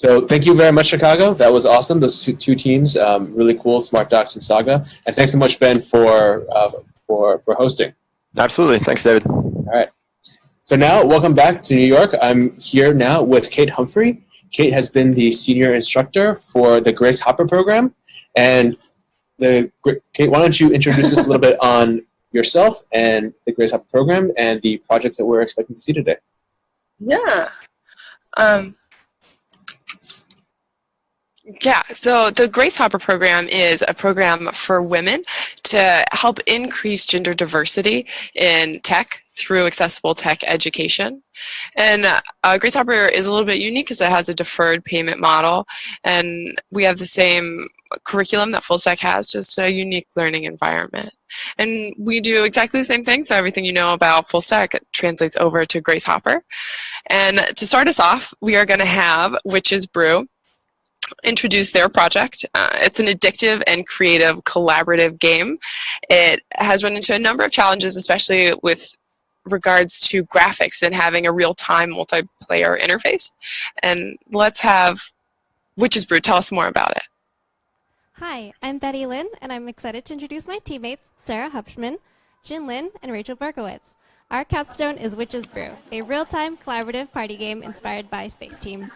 So thank you very much, Chicago. That was awesome. Those two teams, really cool, Smart Docs and Saga. And thanks so much, Ben, for hosting. Absolutely. Thanks, David. All right. So now, welcome back to New York. I'm here now with Kate Humphrey. Kate has been the senior instructor for the Grace Hopper program. And Kate, why don't you introduce us a little bit on yourself and the Grace Hopper program and the projects that we're expecting to see today? Yeah. So the Grace Hopper program is a program for women to help increase gender diversity in tech through accessible tech education. And Grace Hopper is a little bit unique because it has a deferred payment model, and we have the same curriculum that Full Stack has, just a unique learning environment. And we do exactly the same thing, so everything you know about Full Stack translates over to Grace Hopper. And to start us off, we are going to have Witch's Brew introduce their project. It's an addictive and creative collaborative game. It has run into a number of challenges, especially with regards to graphics and having a real-time multiplayer interface. And let's have Witch's Brew tell us more about it. Hi, I'm Betty Lynn, and I'm excited to introduce my teammates, Sarah Hubschman, Jin Lin, and Rachel Berkowitz. Our capstone is Witch's Brew, a real-time collaborative party game inspired by Space Team.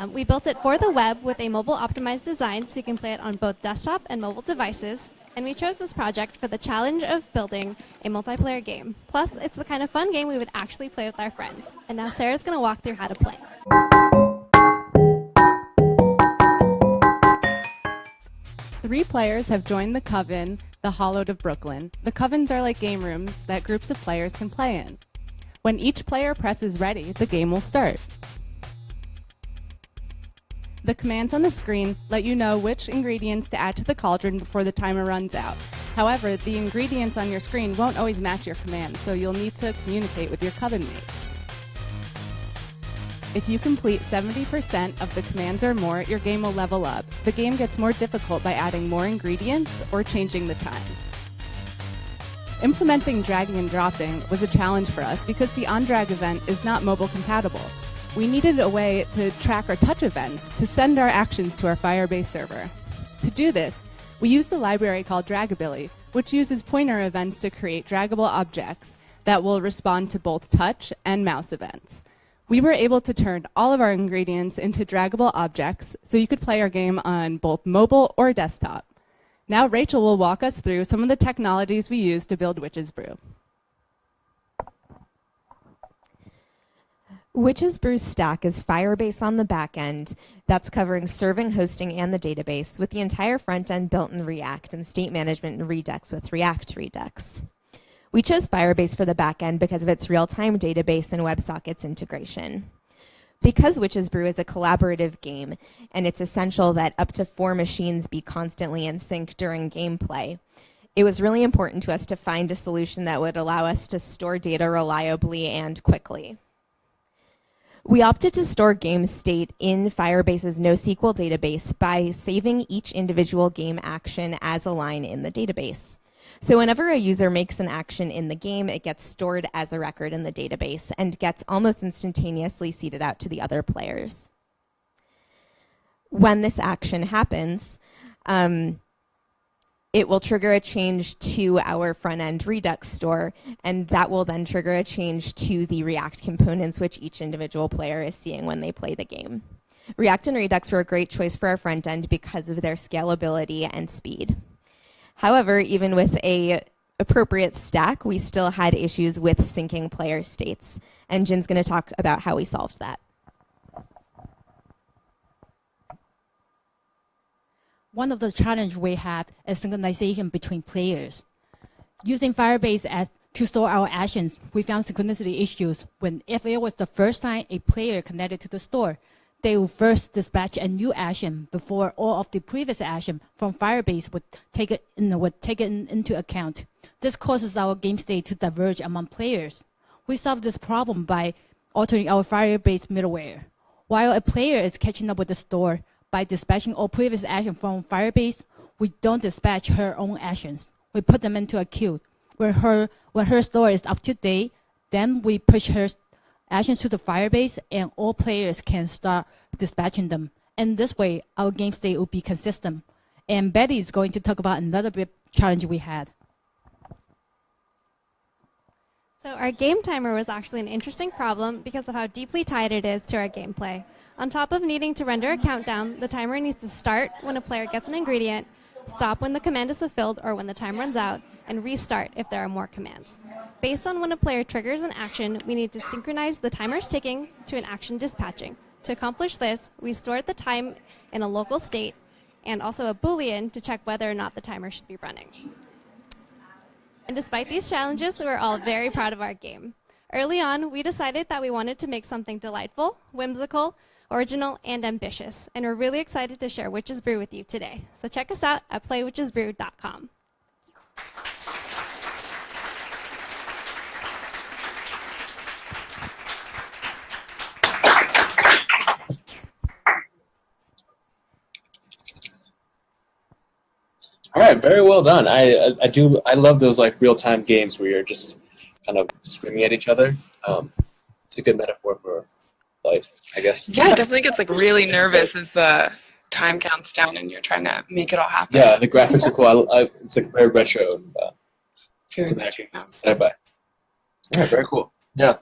We built it for the web with a mobile-optimized design so you can play it on both desktop and mobile devices. And we chose this project for the challenge of building a multiplayer game. Plus, it's the kind of fun game we would actually play with our friends. And now Sarah's going to walk through how to play. 3 players have joined the coven, the Hollowed of Brooklyn. The covens are like game rooms that groups of players can play in. When each player presses ready, the game will start. The commands on the screen let you know which ingredients to add to the cauldron before the timer runs out. However, the ingredients on your screen won't always match your command, so you'll need to communicate with your coven mates. If you complete 70% of the commands or more, your game will level up. The game gets more difficult by adding more ingredients or changing the time. Implementing dragging and dropping was a challenge for us because the OnDrag event is not mobile compatible. We needed a way to track our touch events to send our actions to our Firebase server. To do this, we used a library called Dragability, which uses pointer events to create draggable objects that will respond to both touch and mouse events. We were able to turn all of our ingredients into draggable objects so you could play our game on both mobile or desktop. Now Rachel will walk us through some of the technologies we use to build Witch's Brew. Witch's Brew's stack is Firebase on the back end that's covering serving, hosting, and the database, with the entire front end built in React and state management in Redux with React Redux. We chose Firebase for the back end because of its real-time database and WebSockets integration. Because Witch's Brew is a collaborative game, and it's essential that up to 4 machines be constantly in sync during gameplay, it was really important to us to find a solution that would allow us to store data reliably and quickly. We opted to store game state in Firebase's NoSQL database by saving each individual game action as a line in the database. So whenever a user makes an action in the game, it gets stored as a record in the database and gets almost instantaneously seeded out to the other players. When this action happens, it will trigger a change to our front-end Redux store, and that will then trigger a change to the React components which each individual player is seeing when they play the game. React and Redux were a great choice for our front end because of their scalability and speed. However, even with an appropriate stack, we still had issues with syncing player states, and Jin's going to talk about how we solved that. One of the challenges we had is synchronization between players. Using Firebase to store our actions, we found synchronicity issues when if it was the first time a player connected to the store, they will first dispatch a new action before all of the previous action from Firebase would take it into account. This causes our game state to diverge among players. We solved this problem by altering our Firebase middleware. While a player is catching up with the store, by dispatching all previous actions from Firebase, we don't dispatch her own actions. We put them into a queue. When her store is up to date, then we push her actions to the Firebase, and all players can start dispatching them. And this way, our game state will be consistent. And Betty is going to talk about another big challenge we had. So our game timer was actually an interesting problem because of how deeply tied it is to our gameplay. On top of needing to render a countdown, the timer needs to start when a player gets an ingredient, stop when the command is fulfilled or when the time runs out, and restart if there are more commands. Based on when a player triggers an action, we need to synchronize the timer's ticking to an action dispatching. To accomplish this, we store the time in a local state and also a Boolean to check whether or not the timer should be running. And despite these challenges, we're all very proud of our game. Early on, we decided that we wanted to make something delightful, whimsical, original, and ambitious. And we're really excited to share Witch's Brew with you today. So check us out at playwitchesbrew.com. All right, very well done. I love those like real time games where you're just kind of screaming at each other. It's a good metaphor for life, I guess. Yeah, it definitely gets like really nervous as the time counts down and you're trying to make it all happen. Yeah, the graphics are cool. It's like very retro. Very It's much. magic. Bye. All right, very cool. Yeah.